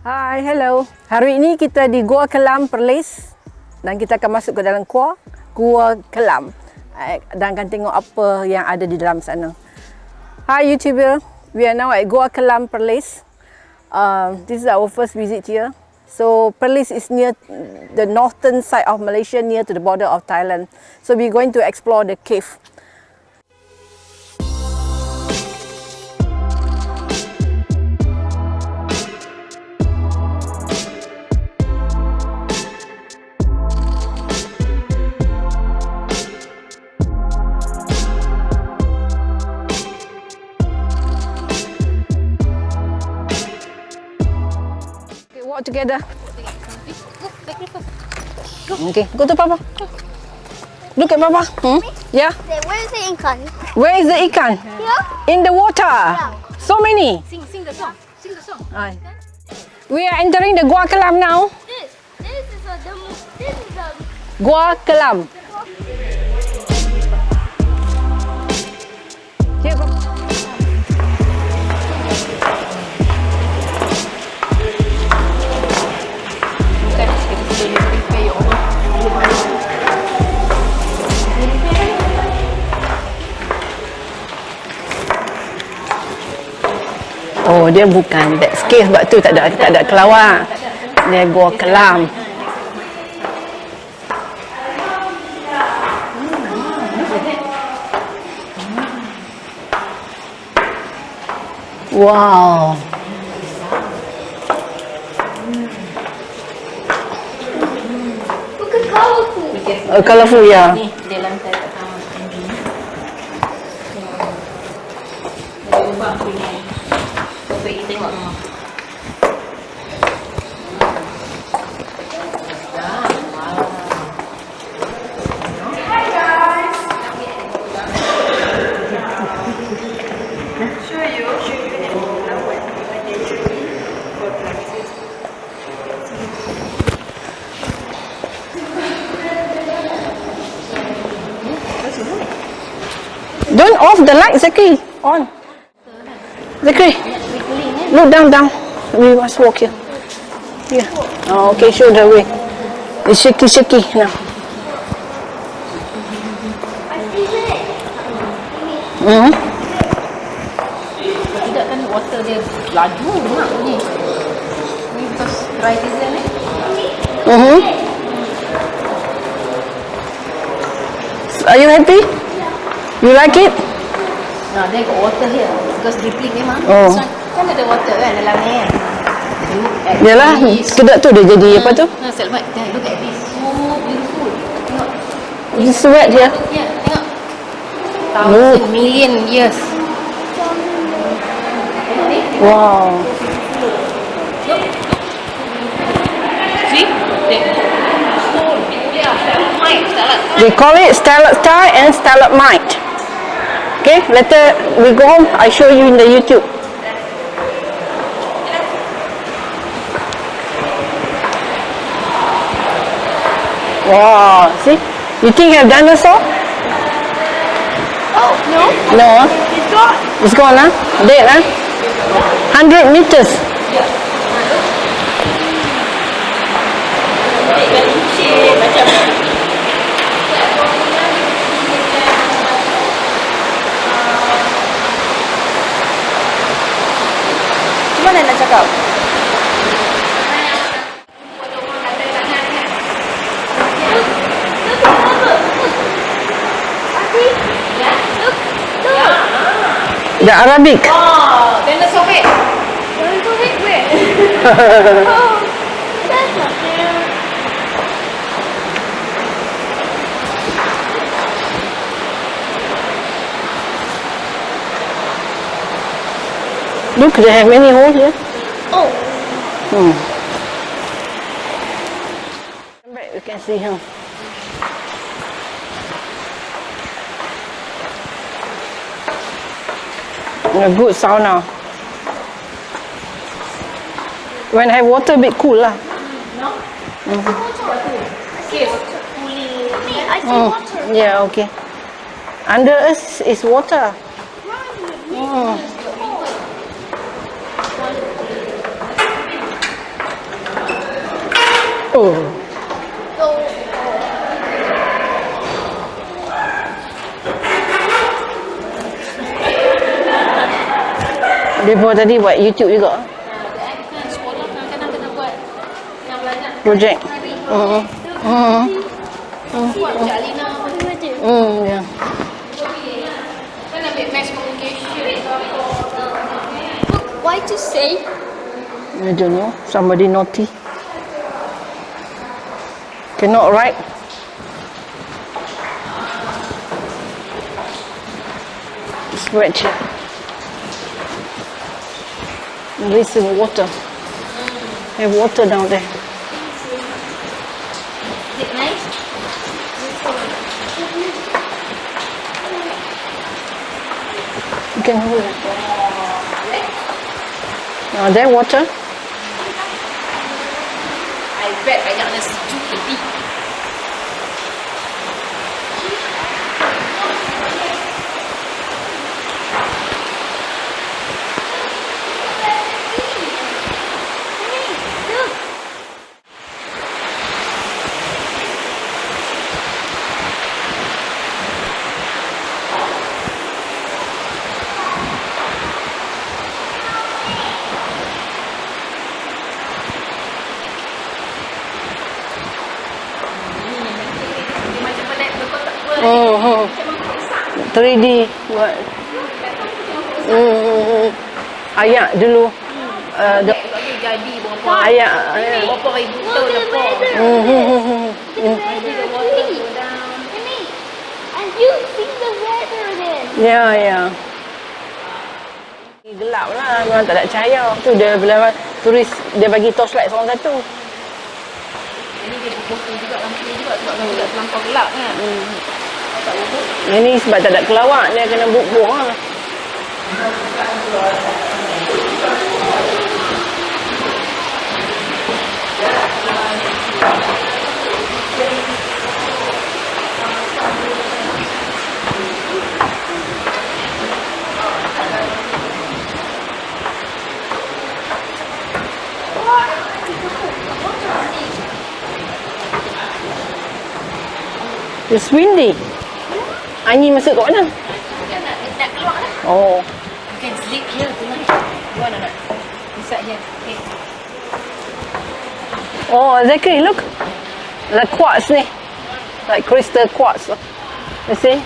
Hai, hello. Hari ini kita di Gua Kelam Perlis dan kita akan masuk ke dalam Gua Kelam dan akan tengok apa yang ada di dalam sana. Hi YouTuber, we are now at Gua Kelam Perlis. This is our first visit here. So Perlis is near the northern side of Malaysia, near to the border of Thailand. So we're going to explore the cave. Walk together. Okay, go to Papa. Look at Papa. Yeah. Where is the ikan? Where is the ikan? Here. In the water. So many. Sing the song. Sing the song. We are entering the Gua Kelam now. This is a Gua Kelam. Here, Papa. Oh, dia bukan that scale sebab tu tak ada kelawar. Dia Gua Kelam. Wow. look at colorful. Colorful, ya. Ni dia lantai pertama ini. Dia ubah punya. Pergi tengok semua. Don't off the light, Zakri. On. Zakri, look down. We must walk here. Here. Oh, okay, show the way. It's shaky now. Tidak kan water dia laju nak bunyi. Ni because dry season Are you happy? You like it? Nah, dia got water here because dripping memang. Oh. Kan ada water kan dalam ni kan. Look at Yalah, this. kedok tu dia jadi apa tu? Nah, selamat. Look at this. So beautiful. Tengok. It's wet here. Ya, tengok. Thousand million years. Tengok ni. Wow. Look. See? Stone. Yeah, stalagmite. They call it stalactite and stalagmite. Okay, later we go home, I show you in the YouTube. Wow, see? You think have dinosaur? Oh no, No, huh? it's gone. It's gone, huh? Dead, huh? 100 meters. Macam mana nak cakap? The Arabic. Oh, dinosaur head. Dinosaur head where? Oh, that's not there. Look, they have many holes here. Oh, Back, you can see him. A good sauna. When I have water, a bit cool lah. I see water. Yeah, okay. Under us is water. Dia buat tadi buat YouTube juga. Kan sekolah kadang-kadang kena buat yang belajar Projek. buat Kak Alina Ya. kan ambil mass communication ke apa. Why to say? I don't know. Somebody naughty. Cannot write. Spreadsheet. There's some water. Have water down there. Is it nice? You can hold it. Now there water. I bet banyak nasi cumi. Macam pelik berkotak Oh, 3D buat. Ayak dulu. jadi berapa Ayak. berapa ribu tahun lepas. Jadi the water go down. And you see the weather then. Ya. Gelap lah, memang tak ada cahaya. Tu dia bila turis dia bagi torchlight seorang satu. Ini dia bokong juga lampu juga sebab kalau tak terlampau gelap kan. Kalau tak bokong Ini sebab tak ada kelawak, dia kena buk-buk lah. It's windy. Angin masuk kat mana? nak keluar lah. Oh. You can sleep here tonight. You want or not? Inside here. Okay. Oh, exactly. Look. Like quartz ni. Like crystal quartz. You see?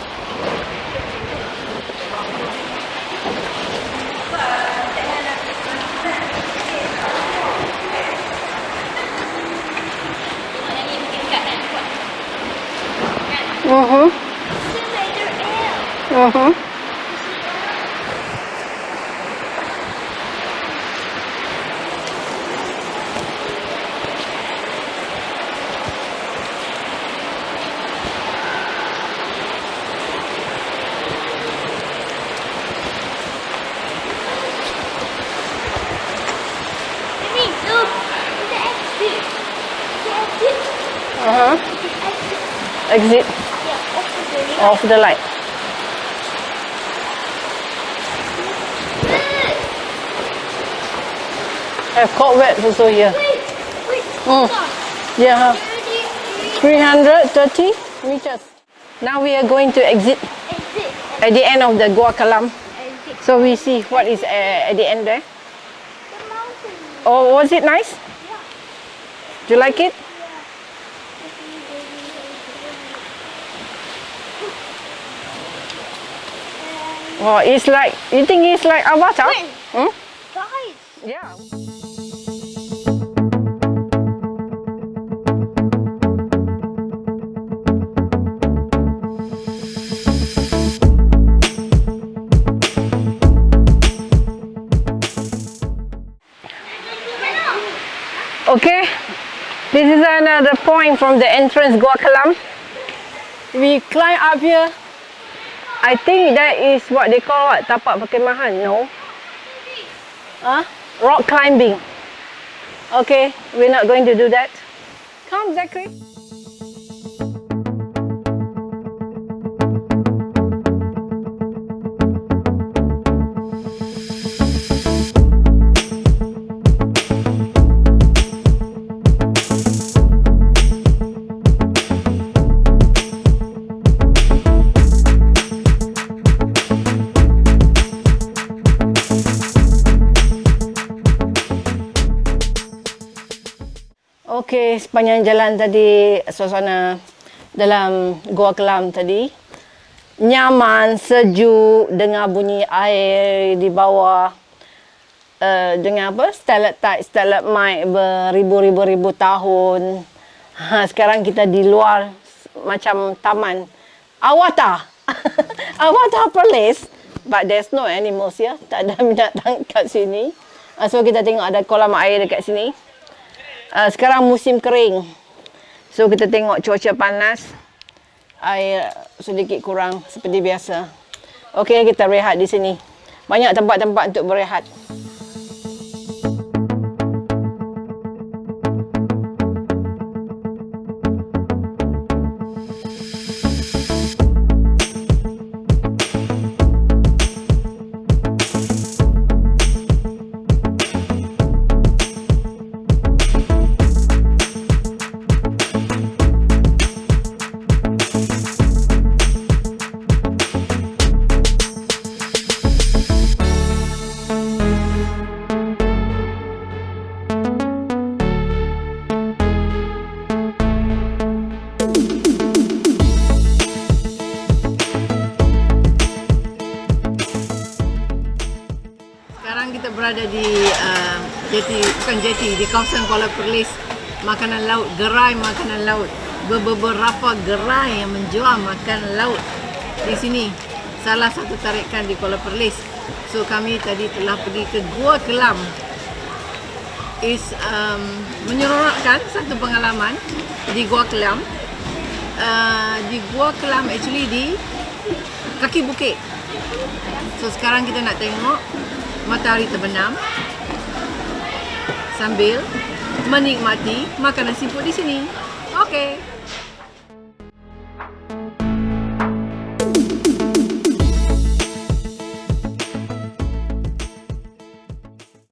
Mimi, look. The exit. The exit. Exit Yeah, off the light. Have cobwebs also here. Wait. Yeah. 330 meters. Now we are going to exit Exit. at the end of the Gua Kelam. Exit. So we see what is at the end there. The mountain. Oh, was it nice? Do you like it? Oh, it's like, you think it's like Avatar? Wait. Guys. Yeah. Okay, this is another point from the entrance Gua Kelam. We climb up here. I think that is what they call what? Tapak perkemahan? No. Rock climbing. Okay, we're not going to do that. Come, Zachary. Okey, sepanjang jalan tadi, suasana dalam Gua Kelam tadi nyaman, sejuk, dengar bunyi air di bawah, dengan apa? Stalactite, stalagmite beribu-ribu tahun. Sekarang kita di luar macam taman Avatar. Avatar Perlis. But there's no animals ya. Tak ada binatang kat sini. So kita tengok ada kolam air dekat sini. Sekarang musim kering. So kita tengok cuaca panas. Air sedikit kurang seperti biasa. Okey, kita rehat di sini. Banyak tempat-tempat untuk berehat. Kita berada di jeti di kawasan Kuala Perlis. Makanan laut, gerai makanan laut. Beberapa gerai yang menjual makanan laut di sini. Salah satu tarikan di Kuala Perlis. So kami tadi telah pergi ke Gua Kelam. Menyeronokkan satu pengalaman di Gua Kelam. Di Gua Kelam actually di Kaki Bukit. So sekarang kita nak tengok matahari terbenam sambil menikmati makanan seafood di sini. Okey.